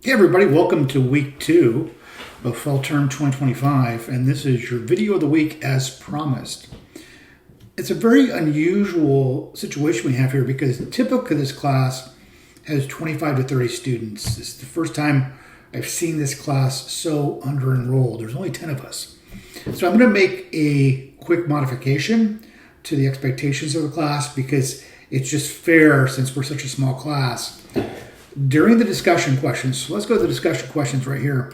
Hey everybody, welcome to week 2 of Fall Term 2025, and this is your video of the week as promised. It's a very unusual situation we have here because typically this class has 25 to 30 students. This is the first time I've seen this class so under-enrolled. There's only 10 of us. So I'm going to make a quick modification to the expectations of the class because it's just fair since we're such a small class. During the discussion questions, so let's go to the discussion questions right here.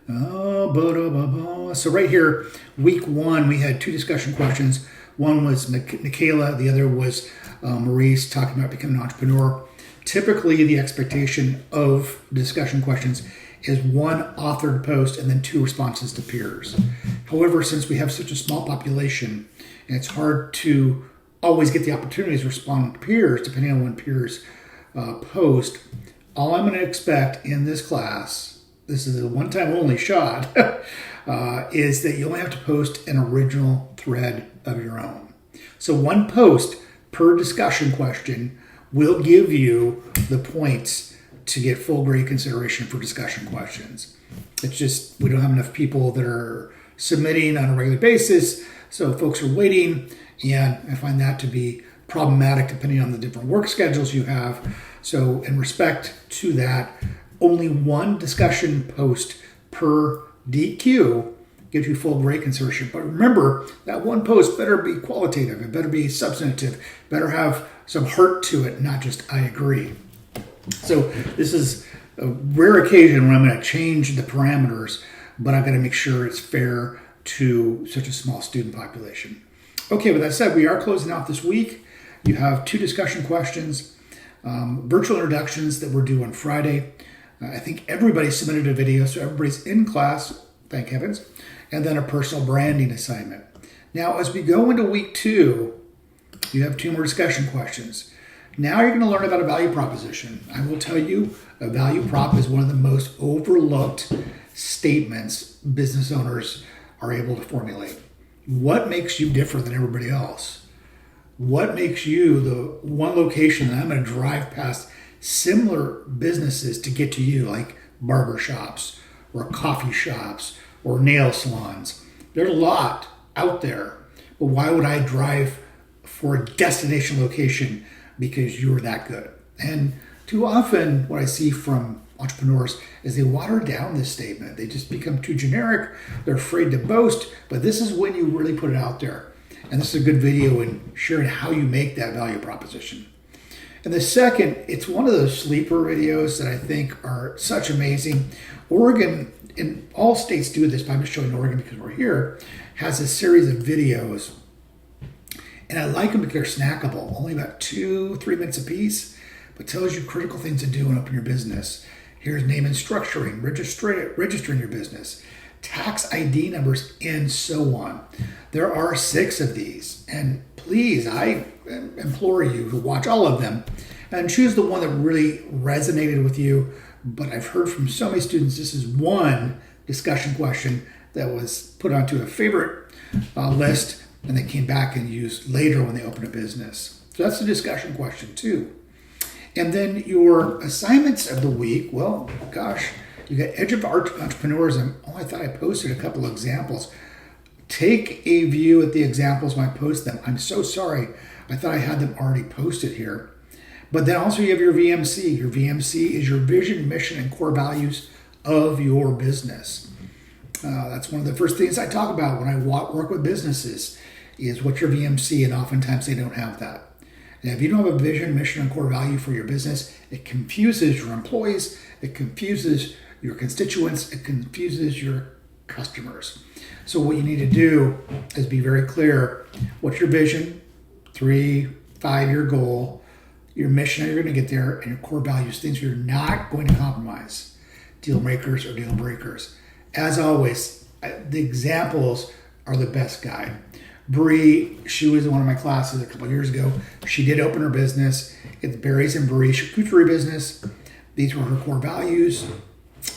So right here, week 1, we had 2 discussion questions. One was Michaela, the other was Maurice talking about becoming an entrepreneur. Typically, the expectation of discussion questions is 1 authored post and then 2 responses to peers. However, since we have such a small population, and it's hard to always get the opportunities to respond to peers, depending on when peers post, all I'm going to expect in this class, this is a one-time only shot, is that you only have to post an original thread of your own. So 1 post per discussion question will give you the points to get full grade consideration for discussion questions. It's just we don't have enough people that are submitting on a regular basis, so folks are waiting, and I find that to be problematic depending on the different work schedules you have. So in respect to that, only 1 discussion post per DQ gives you full grade consideration. But remember, that 1 post better be qualitative, it better be substantive, better have some heart to it, not just I agree. So this is a rare occasion when I'm going to change the parameters, but I've got to make sure it's fair to such a small student population. Okay, with that said, we are closing out this week. You have 2 discussion questions, virtual introductions that we're due on Friday. I think everybody submitted a video, so everybody's in class, thank heavens, and then a personal branding assignment. Now, as we go into week 2, you have 2 more discussion questions. Now you're going to learn about a value proposition. I will tell you, a value prop is one of the most overlooked statements business owners are able to formulate. What makes you different than everybody else? What makes you the one location that I'm going to drive past similar businesses to get to you, like barber shops or coffee shops or nail salons? There's a lot out there, but why would I drive for a destination location because you're that good? And too often what I see from entrepreneurs is they water down this statement. They just become too generic. They're afraid to boast, but this is when you really put it out there. And this is a good video in sharing how you make that value proposition. And the second, it's one of those sleeper videos that I think are such amazing. Oregon, and all states do this, but I'm just showing Oregon because we're here, has a series of videos. And I like them because they're snackable, only about 2-3 minutes a piece, but tells you critical things to do and open your business. Here's name and structuring, registering your business, tax ID numbers, and so on. There are 6 of these, and please, I implore you to watch all of them and choose the one that really resonated with you. But I've heard from so many students, this is one discussion question that was put onto a favorite list, and they came back and used later when they opened a business. So that's the discussion question too. And then your assignments of the week, well, gosh, you got Edge of Entrepreneurs, and I thought I posted a couple of examples. Take a view at the examples when I post them. I'm so sorry. I thought I had them already posted here. But then also you have your VMC. Your VMC is your vision, mission, and core values of your business. That's one of the first things I talk about when I work with businesses is what's your VMC, and oftentimes they don't have that. And if you don't have a vision, mission, and core value for your business, it confuses your employees, it confuses your constituents, it confuses your customers. So what you need to do is be very clear. What's your vision, 3-5-year goal, your mission, how you're going to get there, and your core values, things you're not going to compromise, deal makers or deal breakers. As always, the examples are the best guide. Bree, she was in one of my classes a couple of years ago. She did open her business. It's Berries and Brie charcuterie business. These were her core values.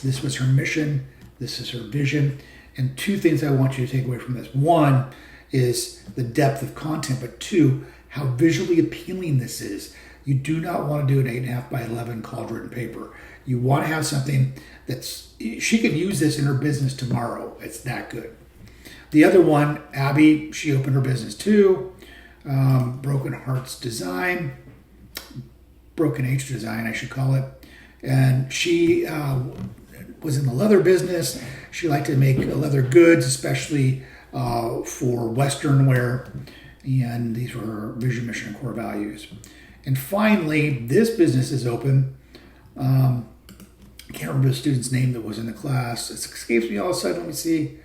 This was her mission. This is her vision. And 2 things I want you to take away from this. 1 is the depth of content, but 2, how visually appealing this is. You do not want to do an 8.5 by 11 college written paper. You want to have something she could use this in her business tomorrow. It's that good. The other one, Abby, she opened her business too. Broken Hearts Design, Broken H Design, I should call it. And she was in the leather business. She liked to make leather goods, especially for Western wear. And these were her vision, mission, and core values. And finally, this business is open. I can't remember the student's name that was in the class. It escapes me all of a sudden. Let me see.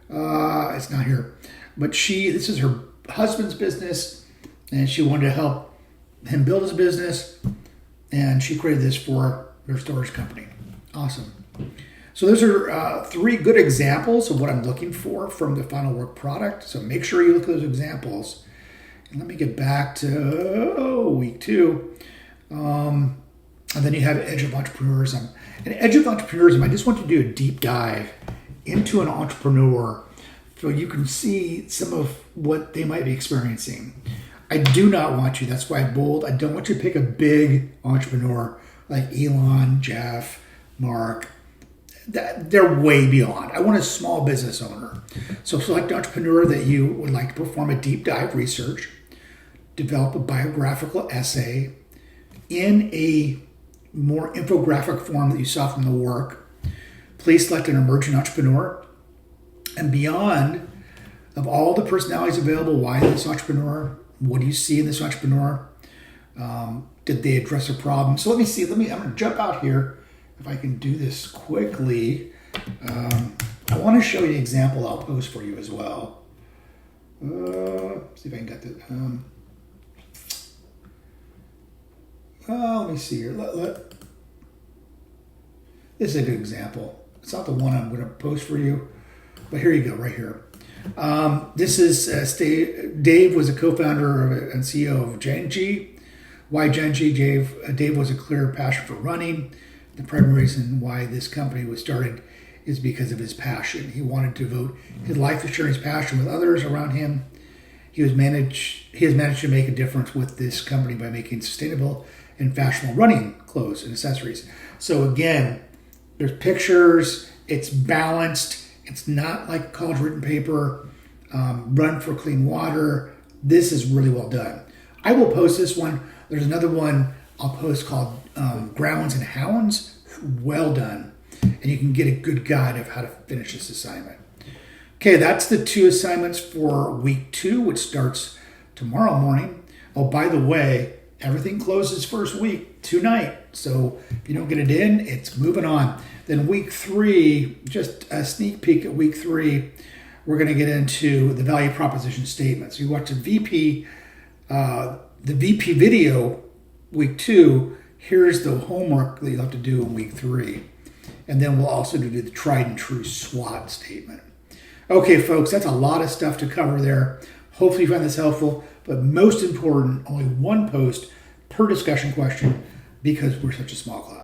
It's not here. But this is her husband's business, and she wanted to help him build his business, and she created this for their storage company. Awesome. So those are 3 good examples of what I'm looking for from the final work product. So make sure you look at those examples. And let me get back to week 2. And then you have Edge of Entrepreneurism. And Edge of Entrepreneurism, I just want to do a deep dive into an entrepreneur so you can see some of what they might be experiencing. I do not want you, that's why I bold, I don't want you to pick a big entrepreneur like Elon, Jeff, Mark. They're way beyond. I want a small business owner. So select an entrepreneur that you would like to perform a deep dive research, develop a biographical essay in a more infographic form that you saw from the work. Please select an emerging entrepreneur. And beyond of all the personalities available, why this entrepreneur? What do you see in this entrepreneur? Did they address a problem? So let me see. I'm going to jump out here. If I can do this quickly, I want to show you an example I'll post for you as well. See if I can get that. Let me see here. This is a good example. It's not the one I'm going to post for you, but here you go, right here. This is Dave was a co-founder and CEO of Genji. Why Genji? Dave was a clear passion for running. The primary reason why this company was started is because of his passion. He wanted to devote his life to sharing his passion with others around him. He has managed to make a difference with this company by making sustainable and fashionable running clothes and accessories. So again, there's pictures. It's balanced. It's not like college written paper. Run for clean water. This is really well done. I will post this one. There's another one I'll post called Grounds and Hounds. Well done. And you can get a good guide of how to finish this assignment. Okay, that's the 2 assignments for week 2, which starts tomorrow morning. Oh, by the way, everything closes first week tonight. So if you don't get it in, it's moving on. Then week 3, just a sneak peek at week 3, we're going to get into the value proposition statement. So you watch the VP video week 2. Here's the homework that you'll have to do in week 3. And then we'll also do the tried and true SWOT statement. Okay, folks, that's a lot of stuff to cover there. Hopefully you find this helpful. But most important, only 1 post per discussion question because we're such a small class.